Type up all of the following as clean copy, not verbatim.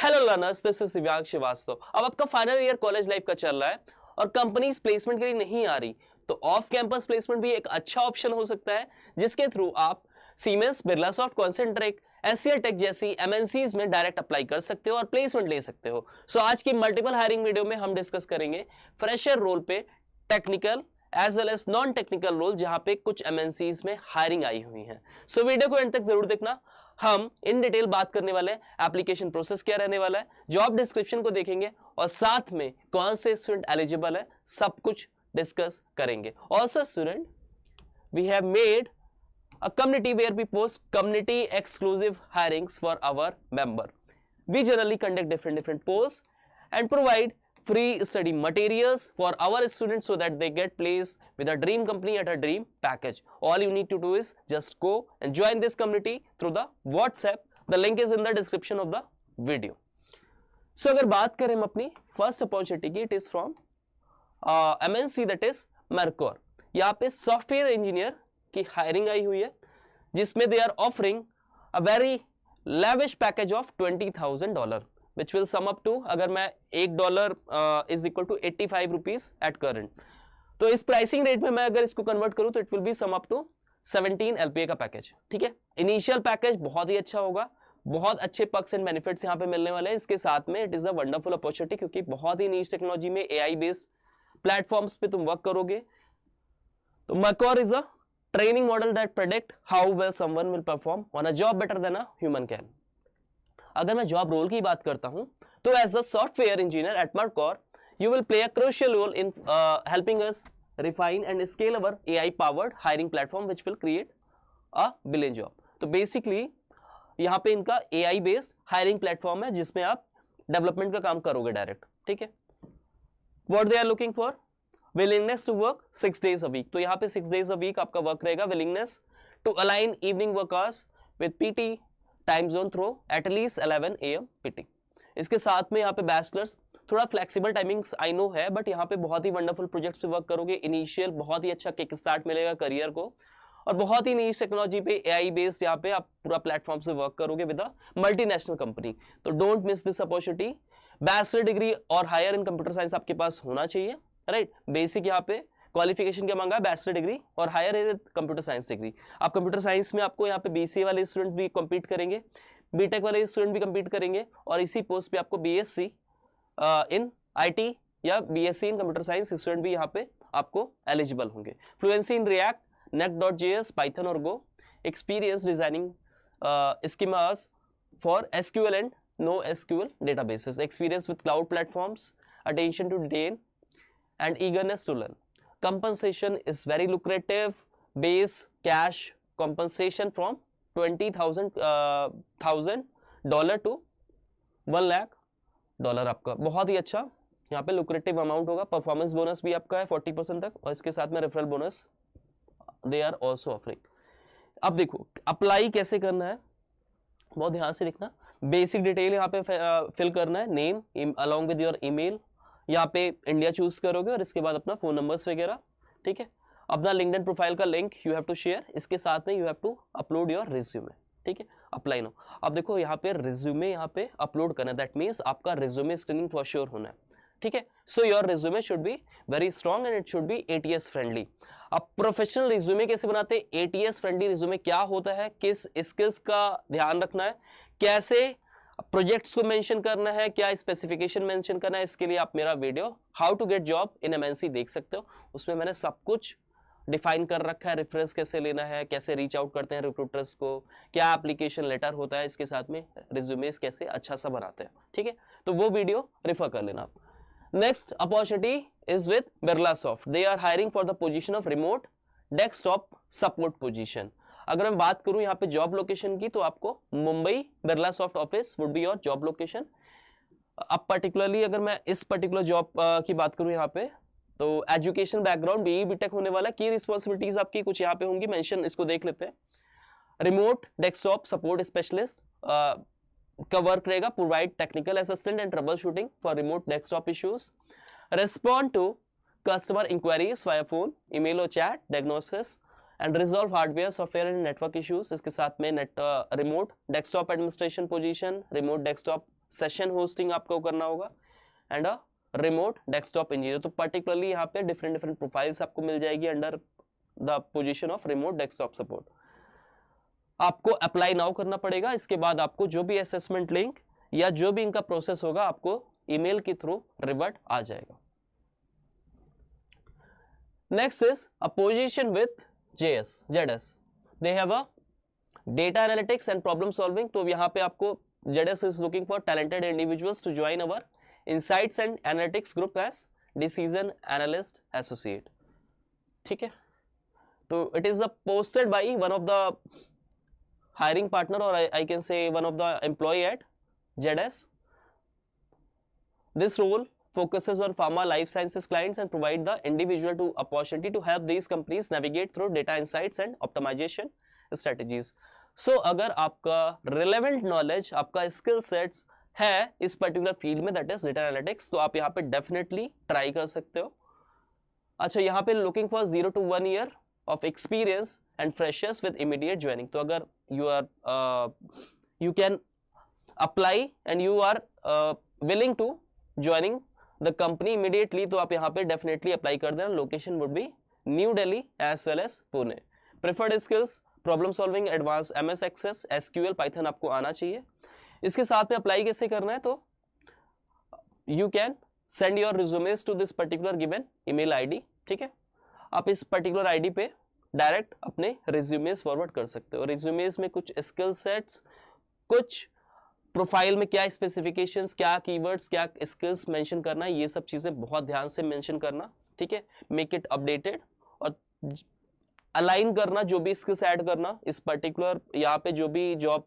Hello learners, this is दिव्यांग श्रीवास्तव। अब आपका फाइनल ईयर कॉलेज लाइफ का चल रहा है और कंपनीज प्लेसमेंट के लिए नहीं आ रही, तो ऑफ कैंपस प्लेसमेंट भी एक अच्छा ऑप्शन हो सकता है, जिसके थ्रू आप Siemens, Birlasoft, Concentrix, SCL tech जैसी एमएनसीज में डायरेक्ट अप्लाई कर सकते हो और प्लेसमेंट ले सकते हो। सो आज की मल्टीपल हायरिंग वीडियो में हम डिस्कस करेंगे फ्रेशर रोल पे technical as well as non technical role, जहां पे कुछ एमएनसीज में हायरिंग आई हुई है। सो वीडियो को एंड तक जरूर देखना। हम इन डिटेल बात करने वाले हैं एप्लीकेशन प्रोसेस क्या रहने वाला है, जॉब डिस्क्रिप्शन को देखेंगे और साथ में कौन से स्टूडेंट एलिजिबल है, सब कुछ डिस्कस करेंगे। Also student, we have made a community where we post community exclusive hirings for our member. We generally conduct different posts and provide free study materials for our students so that they get placed with a dream company at a dream package. All you need to do is just go and join this community through the WhatsApp. The link is in the description of the video. So अगर बात करें हम अपनी first opportunity की, it is from MNC that is Mercor. यहाँ पे software engineer की hiring आई हुई है, जिसमें they are offering a very lavish package of $20,000 which will sum up to, अगर मैं $1 is equal to 85 rupees at current, तो इस प्राइसिंग रेट में मैं अगर इसको कन्वर्ट करूं तो it will be sum up to 17 LPA का पैकेज। ठीक है, इनिशियल पैकेज बहुत ही अच्छा होगा, बहुत अच्छे पर्क्स एंड बेनिफिट्स यहाँ पे मिलने वाले हैं। इसके साथ में it is a wonderful opportunity, क्योंकि बहुत ही नीश टेक्नोलॉजी में AI बेस्ड प्लेटफॉर्म्स पे तुम वर्क करोगे। तो Mercor is a training model that predict how well someone will perform on a job better than a human can. अगर मैं जॉब रोल की बात करता हूं, तो as a software engineer at Mercor, you will play a crucial role in helping us refine and scale our AI powered hiring platform which will create a billion job. तो basically यहाँ पे इनका AI based hiring platform है, जिसमें आप development का काम करोगे डायरेक्ट। ठीक है, what they are looking for, willingness to work 6 days a week। तो यहाँ पे 6 days a week आपका वर्क रहेगा। willingness to align evening work hours with PT time zone through at least 11 AM PT। इसके साथ में यहाँ पे बैचलर्स, थोड़ा फ्लेक्सिबल टाइमिंग्स आई नो है, बट यहाँ पे बहुत ही वंडरफुल प्रोजेक्ट्स पे वर्क करोगे। इनिशियल बहुत ही अच्छा किक स्टार्ट मिलेगा करियर को, और बहुत ही नीश टेक्नोलॉजी पे AI बेस्ड यहाँ पे आप पूरा प्लेटफॉर्म से वर्क करोगे विद अ मल्टीनेशनल कंपनी। तो don't miss this opportunity. Bachelor degree और हायर इन कंप्यूटर साइंस आपके पास होना चाहिए, राइट। बेसिक यहाँ पे क्वालिफिकेशन क्या मांगा है, बैचलर डिग्री और higher in computer science degree. आप कंप्यूटर साइंस में आपको यहाँ पे BCA वाले स्टूडेंट भी कम्पीट करेंगे, बीटेक वाले स्टूडेंट भी कम्पीट करेंगे, और इसी पोस्ट पे आपको BSc इन IT या BSc इन कंप्यूटर साइंस स्टूडेंट भी यहाँ पे आपको एलिजिबल होंगे। Fluency in React, Next.js, Python और Go, experience designing schemas for SQL and NoSQL databases, experience with cloud platforms, attention to detail and eagerness to learn. Compensation is very lucrative, base cash compensation from $20,000 to $1 lakh आपका, बहुत ही अच्छा यहाँ पे lucrative amount होगा। Performance bonus भी आपका है 40% तक, और इसके साथ में referral bonus they are also offering. अब देखो अप्लाई कैसे करना है, बहुत ध्यान से देखना। बेसिक डिटेल यहाँ पे फिल करना है, name along with your email, यहाँ पे इंडिया चूज करोगे और इसके बाद अपना फोन नंबर्स वगैरह। ठीक है, अपना लिंक्डइन प्रोफाइल का link you have to share, इसके साथ में you have to upload your resume. ठीक है, अप्लाई नो। अब देखो यहाँ पे रिज्यूमे यहाँ पे अपलोड करना है, दैट मीन्स आपका रिज्यूमे स्क्रीनिंग फॉर श्योर होना है। ठीक है, so your resume should be very strong and it should be ATS friendly. अब प्रोफेशनल रिज्यूमे कैसे बनाते हैं, ATS फ्रेंडली रिज्यूमे क्या होता है, किस स्किल्स का ध्यान रखना है, कैसे प्रोजेक्ट्स को मेंशन करना है, क्या स्पेसिफिकेशन मेंशन करना है, इसके लिए आप मेरा video how to get job in MNC देख सकते हो। उसमें मैंने सब कुछ डिफाइन कर रखा है, रेफरेंस कैसे लेना है, कैसे रीच आउट करते हैं रिक्रूटर्स को, क्या एप्लीकेशन लेटर होता है, इसके साथ में रिज्यूमेस कैसे अच्छा सा बनाते हैं। ठीक है, तो वो वीडियो रेफर कर लेना आप। Next opportunity is with Birlasoft. They are hiring for the position of remote desktop support position. अगर मैं बात करूं यहाँ पे जॉब लोकेशन की, तो आपको Mumbai Birlasoft office would be your job location. अब पर्टिकुलरली अगर मैं इस पर्टिकुलर जॉब की बात करूं यहाँ पे, तो एजुकेशन बैकग्राउंड BE BTech होने वाला। की रिस्पॉन्सिबिलिटीज आपकी कुछ यहाँ पे होंगी मेंशन, इसको देख लेते हैं। रिमोट डेस्कटॉप सपोर्ट स्पेशलिस्ट का वर्क रहेगा, provide technical assistant and troubleshooting for remote desktop issues, respond to customer inquiries via phone, email और chat, diagnosis and resolve hardware, software and network issues. इसके साथ में remote desktop administration position, remote desktop session hosting आपको करना होगा, and a remote desktop engineer. तो particularly यहाँ पे डिफरेंट डिफरेंट प्रोफाइल्स आपको मिल जाएगी under the position of remote desktop support. आपको अप्लाई नाउ करना पड़ेगा। इसके बाद आपको जो भी असेसमेंट लिंक या जो भी इनका प्रोसेस होगा आपको ईमेल के थ्रू रिवर्ट आ जाएगा। Next is a position with ZS। They have a data analytics and problem solving. तो यहाँ पे आपको ZS is looking for talented individuals to join our insights and analytics group as decision analyst associate. ठीक है, तो it is posted by one of the hiring partner, or I can say one of the employee at ZS. This role focuses on pharma life sciences clients and provide the individual to opportunity to help these companies navigate through data insights and optimization strategies. So अगर आपका relevant knowledge, आपका skill sets है इस particular field में, that is data analytics, तो आप यहाँ पे definitely try कर सकते हो। अच्छा, यहाँ पे looking for 0 to 1 year of experience and freshers with immediate joining। तो अगर you can apply and you are willing to joining the company immediately, तो आप यहाँ पे definitely apply कर देना। Location would be New Delhi as well as Pune। Preferred skills problem solving, advanced MS Access, SQL, Python आपको आना चाहिए। इसके साथ में अप्लाई कैसे करना है, तो you can send your resumes to this particular given email ID। ठीक है, आप इस पर्टिकुलर आईडी पे डायरेक्ट अपने रिज्यूमेस फॉरवर्ड कर सकते हो। रिज्यूमेस में कुछ स्किल सेट्स, कुछ प्रोफाइल में क्या स्पेसिफिकेशंस, क्या कीवर्ड्स, क्या स्किल्स मेंशन करना है, ये सब चीज़ें बहुत ध्यान से मेंशन करना। ठीक है, मेक इट अपडेटेड और अलाइन करना, जो भी स्किल्स ऐड करना इस पर्टिकुलर यहाँ पे जो भी जॉब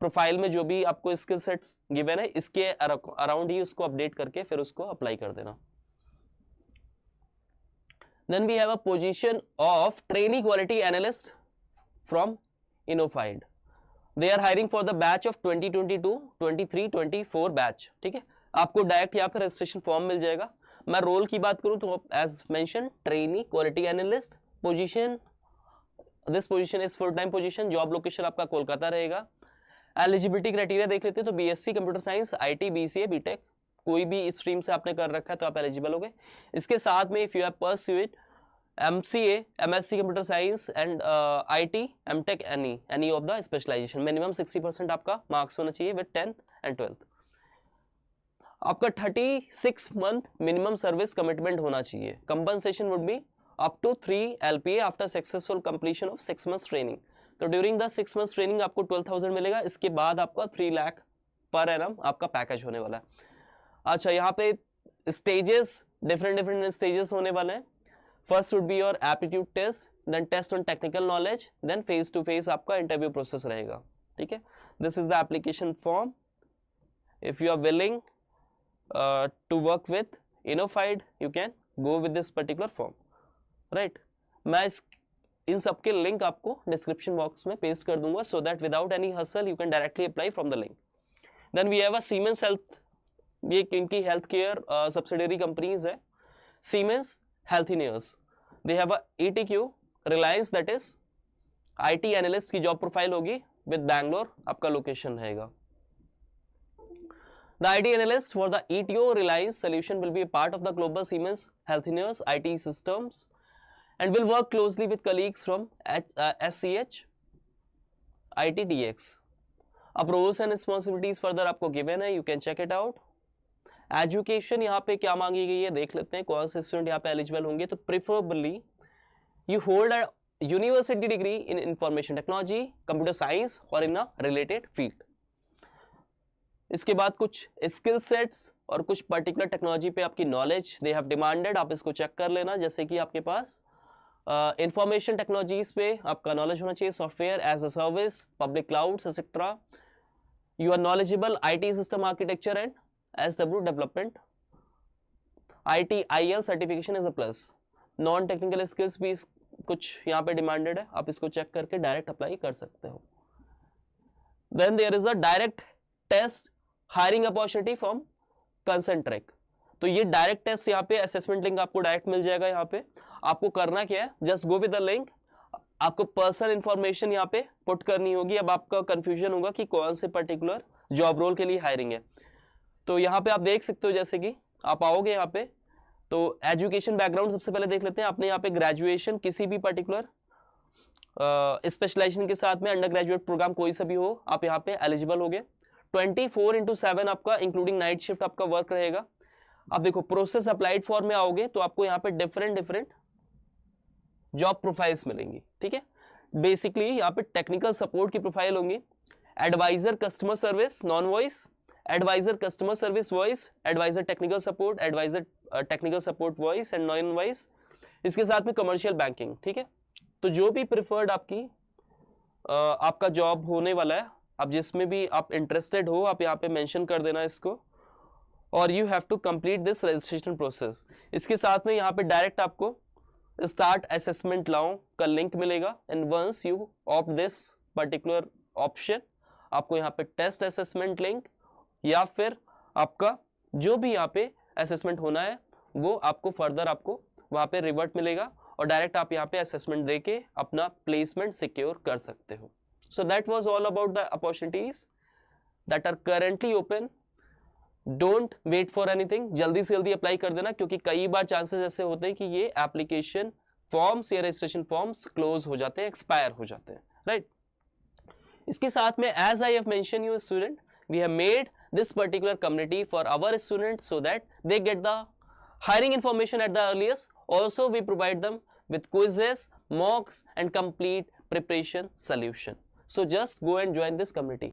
प्रोफाइल में जो भी आपको स्किल सेट्स गिवन है इसके अराउंड ही उसको अपडेट करके फिर उसको अप्लाई कर देना। Then we have a position of trainee quality analyst from Innofide. They are hiring for the batch of 2022, 23, 24 batch। ठीक है, आपको डायरेक्ट यहाँ पे रजिस्ट्रेशन फॉर्म मिल जाएगा। मैं रोल की बात करूँ तो as mention trainee quality analyst position, this position is full time position. Job location आपका कोलकाता रहेगा। एलिजिबिलिटी क्राइटेरिया देख लेते हैं तो BSc computer science, IT, BCA, BTech, कोई भी स्ट्रीम से आपने कर रखा है तो आप एलिजिबल हो गए। इसके साथ में if you have pursued MCA, MSc computer science and IT, MTech, any of the specialization, minimum 60% आपका मार्क्स होना चाहिए विद 10th and 12th। आपका 36 मंथ मिनिमम सर्विस कमिटमेंट होना चाहिए। Compensation would be up to 3 LPA after successful completion of 6 months training. तो during the 6 months training आपको 12,000 मिलेगा। इसके बाद आपका 3 लाख पर एनम आपका पैकेज होने वाला है। अच्छा, यहाँ पे स्टेजेस, डिफरेंट स्टेजेस होने वाले हैं। First would be your aptitude test, then test on technical knowledge, then face to face आपका इंटरव्यू प्रोसेस रहेगा। ठीक है, this is the application form. If you are willing to work with Innofide, you can go with this particular form, right. मैं इन सबके link आपको description box में paste कर दूंगा so that without any hassle you can directly apply from the link. Then we have a Siemens health, ये इनकी health care subsidiary companies है। Siemens Healthineers, they have a ETQ Reliance, that is IT analyst की job profile होगी with Bangalore आपका location रहेगा। The IT analyst for the ETO Reliance solution will be a part of the global Siemens Healthineers IT systems and will work closely with colleagues from SCH ITDX। अब roles and responsibilities further आपको given है, you can check it out। Education यहाँ पे क्या मांगी गई है देख लेते हैं, कौन से स्टूडेंट यहाँ पे एलिजिबल होंगे। तो preferably you hold a university degree in information technology, computer science और इन अ रिलेटेड फील्ड। इसके बाद कुछ स्किल सेट्स और कुछ पर्टिकुलर टेक्नोलॉजी पे आपकी नॉलेज दे हैव डिमांडेड, आप इसको चेक कर लेना। जैसे कि आपके पास इंफॉर्मेशन टेक्नोलॉजीज पे आपका नॉलेज होना चाहिए, software as a service, public clouds etcetera. You are knowledgeable IT system architecture and SW development. ITIL certification is a plus. Non technical skills भी कुछ यहाँ पे डिमांडेड है, आप इसको चेक करके डायरेक्ट अप्लाई कर सकते हो। Then there is a direct test hiring opportunity from Concentrix. तो ये डायरेक्ट टेस्ट यहाँ पे असेसमेंट लिंक आपको डायरेक्ट मिल जाएगा। यहाँ पे आपको करना क्या है, just go with the link, आपको पर्सनल इंफॉर्मेशन यहाँ पे पुट करनी होगी। अब आपका कंफ्यूजन होगा कि कौन से पर्टिकुलर जॉब रोल के लिए हायरिंग है। तो यहाँ पे आप देख सकते हो, जैसे कि आप आओगे यहाँ पे तो एजुकेशन बैकग्राउंड सबसे पहले देख लेते हैं। आपने यहाँ पे ग्रेजुएशन किसी भी पर्टिकुलर स्पेशलाइजेशन के साथ में अंडर ग्रेजुएट प्रोग्राम कोई सा भी हो, आप यहाँ पे एलिजिबल होगे। 24/7 आपका इंक्लूडिंग नाइट शिफ्ट आपका वर्क रहेगा। अब देखो प्रोसेस अप्लाइड फॉर में आओगे तो आपको यहाँ पे डिफरेंट जॉब प्रोफाइल्स मिलेंगी, ठीक है। बेसिकली यहाँ पे टेक्निकल सपोर्ट की प्रोफाइल होंगी, advisor customer service non voice, advisor customer service voice, advisor technical support, advisor technical support voice and non voice, इसके साथ में कमर्शियल बैंकिंग, ठीक है। तो जो भी प्रिफर्ड आपका जॉब होने वाला है, आप जिसमें भी आप इंटरेस्टेड हो, आप यहाँ पे मेंशन कर देना इसको, और you have to complete this registration process. इसके साथ में यहाँ पे डायरेक्ट आपको स्टार्ट असेसमेंट नाउ का लिंक मिलेगा, and once you opt this particular option, आपको यहाँ पे टेस्ट असेसमेंट लिंक या फिर आपका जो भी यहाँ पे असेसमेंट होना है वो आपको फर्दर आपको वहाँ पे रिवर्ट मिलेगा, और डायरेक्ट आप यहाँ पे असेसमेंट देके अपना प्लेसमेंट सिक्योर कर सकते हो। So that was all about the opportunities that are currently open. Don't wait for anything, जल्दी से जल्दी अप्लाई कर देना, क्योंकि कई बार चांसेस ऐसे होते हैं कि ये एप्लीकेशन फॉर्म्स या रजिस्ट्रेशन फॉर्म्स क्लोज हो जाते हैं, एक्सपायर हो जाते हैं, राइट। इसके साथ में as I have mention you student, we have made this particular community for our students so that they get the hiring information at the earliest. Also we provide them with quizzes, mocks and complete preparation solution. So just go and join this community.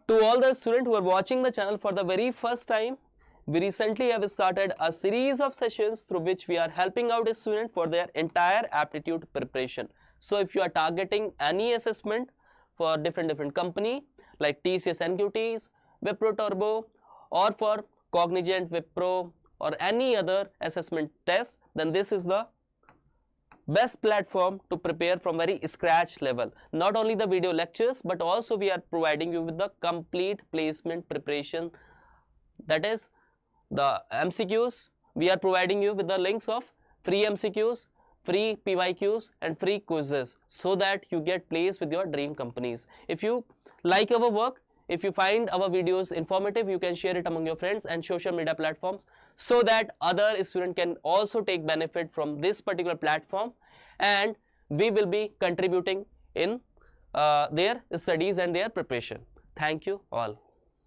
To all the students who are watching the channel for the very first time, we recently have started a series of sessions through which we are helping out a student for their entire aptitude preparation. So if you are targeting any assessment for different company like TCS NQTs, Wipro Turbo, or for Cognizant, Wipro or any other assessment test, then this is the best platform to prepare from very scratch level. Not only the video lectures, but also we are providing you with the complete placement preparation, that is the MCQs. We are providing you with the links of free MCQs, free PYQs and free quizzes, so that you get placed with your dream companies. If you like our work, if you find our videos informative, you can share it among your friends and social media platforms, so that other students can also take benefit from this particular platform, and we will be contributing in their studies and their preparation. Thank you all.